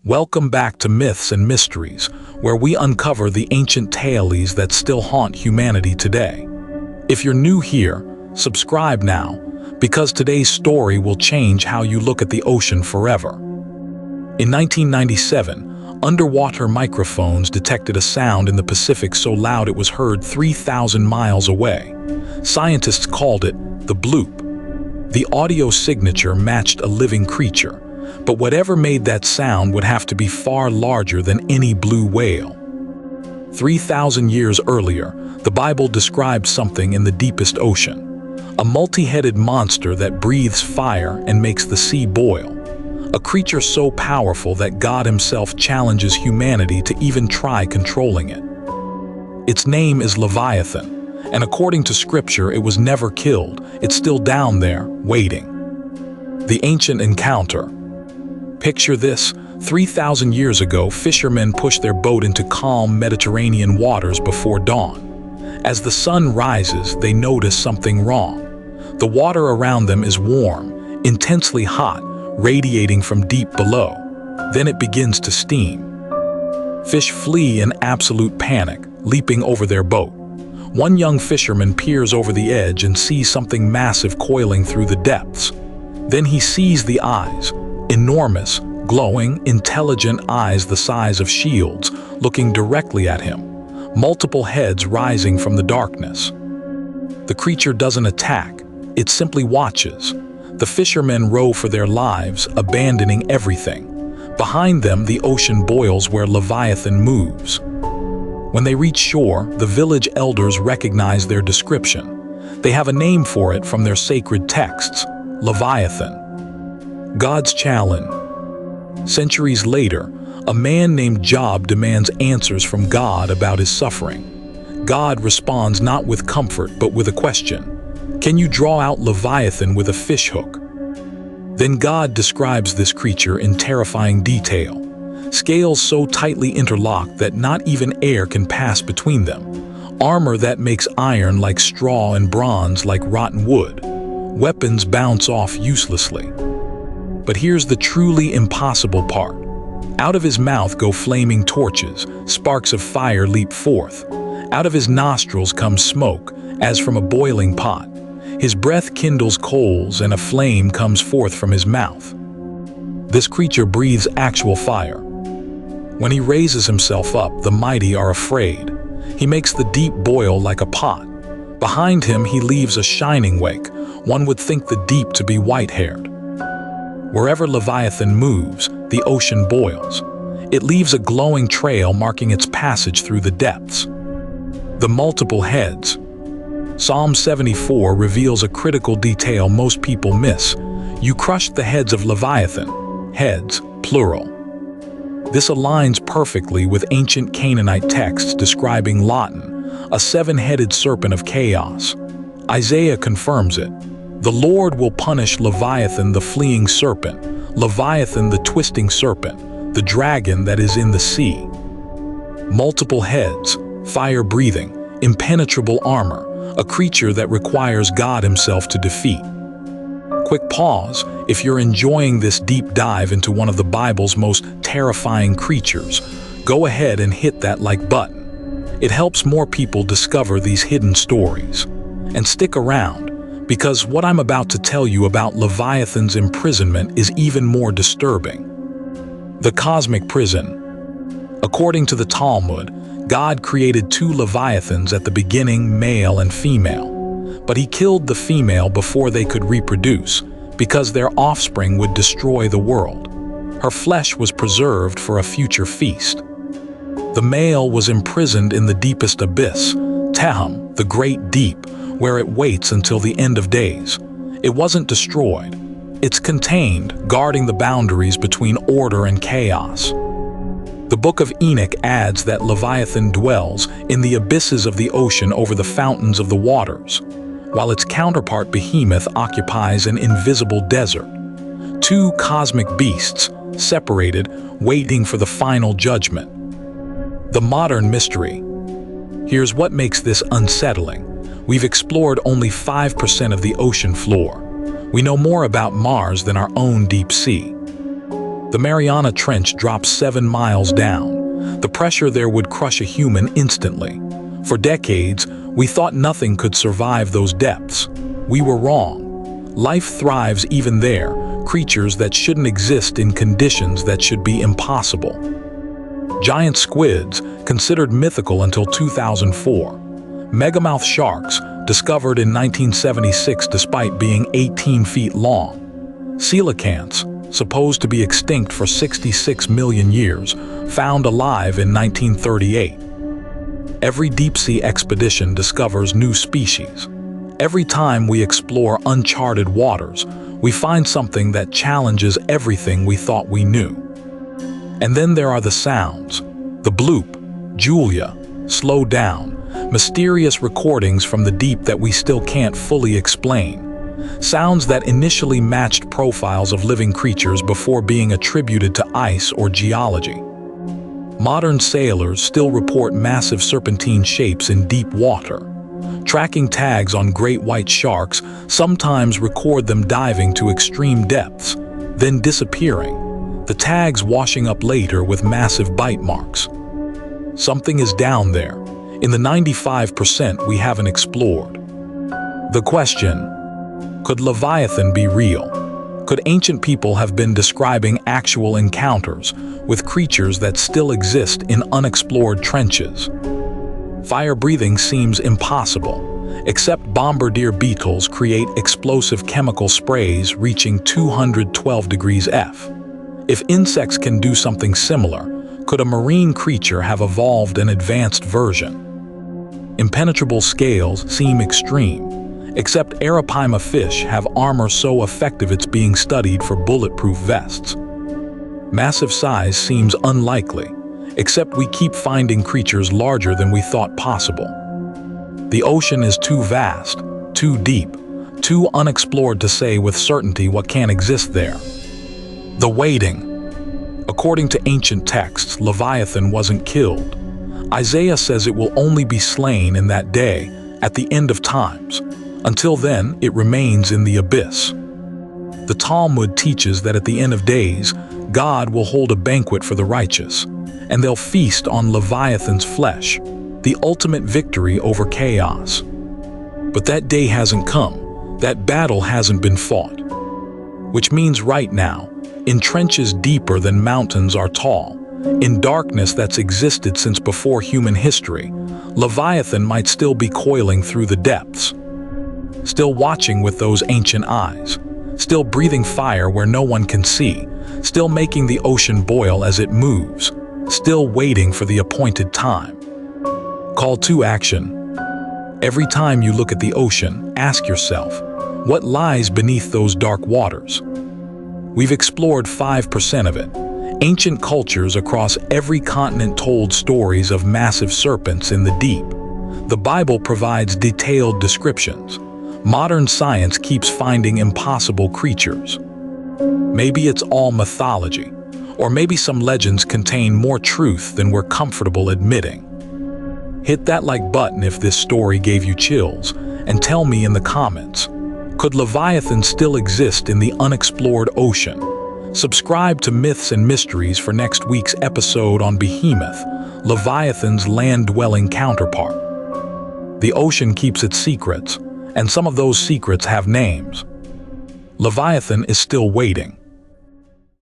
Welcome back to Myths and Mysteries, where we uncover the ancient tales that still haunt humanity today. If you're new here, subscribe now, because today's story will change how you look at the ocean forever. In 1997, underwater microphones detected a sound in the Pacific so loud it was heard 3,000 miles away. Scientists called it the Bloop. The audio signature matched a living creature, but whatever made that sound would have to be far larger than any blue whale. 3,000 years earlier, the Bible described something in the deepest ocean, a multi-headed monster that breathes fire and makes the sea boil, a creature so powerful that God himself challenges humanity to even try controlling it. Its name is Leviathan, and according to scripture, it was never killed. It's still down there, waiting. The ancient encounter. Picture this: 3,000 years ago, fishermen pushed their boat into calm Mediterranean waters before dawn. As the sun rises, they notice something wrong. The water around them is warm, intensely hot, radiating from deep below. Then it begins to steam. Fish flee in absolute panic, leaping over their boat. One young fisherman peers over the edge and sees something massive coiling through the depths. Then he sees the eyes, enormous, glowing, intelligent eyes the size of shields, looking directly at him, multiple heads rising from the darkness. The creature doesn't attack, it simply watches. The fishermen row for their lives, abandoning everything. Behind them, the ocean boils where Leviathan moves. When they reach shore, the village elders recognize their description. They have a name for it from their sacred texts: Leviathan. God's challenge. Centuries later, a man named Job demands answers from God about his suffering. God responds not with comfort but with a question: can you draw out Leviathan with a fishhook? Then God describes this creature in terrifying detail. Scales so tightly interlocked that not even air can pass between them. Armor that makes iron like straw and bronze like rotten wood. Weapons bounce off uselessly. But here's the truly impossible part. Out of his mouth go flaming torches, sparks of fire leap forth. Out of his nostrils comes smoke, as from a boiling pot. His breath kindles coals and a flame comes forth from his mouth. This creature breathes actual fire. When he raises himself up, the mighty are afraid. He makes the deep boil like a pot. Behind him, he leaves a shining wake. One would think the deep to be white-haired. Wherever Leviathan moves, the ocean boils. It leaves a glowing trail marking its passage through the depths. The multiple heads. Psalm 74 reveals a critical detail most people miss. You crushed the heads of Leviathan. Heads, plural. This aligns perfectly with ancient Canaanite texts describing Leviathan, a seven-headed serpent of chaos. Isaiah confirms it. The Lord will punish Leviathan the fleeing serpent, Leviathan the twisting serpent, the dragon that is in the sea. Multiple heads, fire-breathing, impenetrable armor, a creature that requires God himself to defeat. Quick pause. If you're enjoying this deep dive into one of the Bible's most terrifying creatures, go ahead and hit that like button. It helps more people discover these hidden stories. And stick around, because what I'm about to tell you about Leviathan's imprisonment is even more disturbing. The cosmic prison. According to the Talmud, God created two Leviathans at the beginning, male and female. But he killed the female before they could reproduce, because their offspring would destroy the world. Her flesh was preserved for a future feast. The male was imprisoned in the deepest abyss, Tehom, the great deep, where it waits until the end of days. It wasn't destroyed. It's contained, guarding the boundaries between order and chaos. The Book of Enoch adds that Leviathan dwells in the abysses of the ocean over the fountains of the waters, while its counterpart Behemoth occupies an invisible desert. Two cosmic beasts, separated, waiting for the final judgment. The modern mystery. Here's what makes this unsettling. We've explored only 5% of the ocean floor. We know more about Mars than our own deep sea. The Mariana Trench drops 7 miles down. The pressure there would crush a human instantly. For decades, we thought nothing could survive those depths. We were wrong. Life thrives even there, creatures that shouldn't exist in conditions that should be impossible. Giant squids, considered mythical until 2004. Megamouth sharks, discovered in 1976 despite being 18 feet long. Coelacanths, supposed to be extinct for 66 million years, found alive in 1938. Every deep-sea expedition discovers new species. Every time we explore uncharted waters, we find something that challenges everything we thought we knew. And then there are the sounds. The Bloop, Julia, Slow Down, mysterious recordings from the deep that we still can't fully explain. Sounds that initially matched profiles of living creatures before being attributed to ice or geology. Modern sailors still report massive serpentine shapes in deep water. Tracking tags on great white sharks sometimes record them diving to extreme depths, then disappearing, the tags washing up later with massive bite marks. Something is down there, in the 95% we haven't explored. The question: could Leviathan be real? Could ancient people have been describing actual encounters with creatures that still exist in unexplored trenches? Fire breathing seems impossible, except bombardier beetles create explosive chemical sprays reaching 212 degrees F. If insects can do something similar, could a marine creature have evolved an advanced version? Impenetrable scales seem extreme, except arapaima fish have armor so effective it's being studied for bulletproof vests. Massive size seems unlikely, except we keep finding creatures larger than we thought possible. The ocean is too vast, too deep, too unexplored to say with certainty what can exist there. The waiting. According to ancient texts, Leviathan wasn't killed. Isaiah says it will only be slain in that day, at the end of times. Until then, it remains in the abyss. The Talmud teaches that at the end of days, God will hold a banquet for the righteous, and they'll feast on Leviathan's flesh, the ultimate victory over chaos. But that day hasn't come. That battle hasn't been fought. Which means right now, in trenches deeper than mountains are tall, in darkness that's existed since before human history, Leviathan might still be coiling through the depths. Still watching with those ancient eyes, still breathing fire where no one can see, still making the ocean boil as it moves, still waiting for the appointed time. Call to action. Every time you look at the ocean, ask yourself, what lies beneath those dark waters? We've explored 5% of it. Ancient cultures across every continent told stories of massive serpents in the deep. The Bible provides detailed descriptions. Modern science keeps finding impossible creatures. Maybe it's all mythology, or maybe some legends contain more truth than we're comfortable admitting. Hit that like button if this story gave you chills, and tell me in the comments, could Leviathan still exist in the unexplored ocean? Subscribe to Myths and Mysteries for next week's episode on Behemoth, Leviathan's land-dwelling counterpart. The ocean keeps its secrets, and some of those secrets have names. Leviathan is still waiting.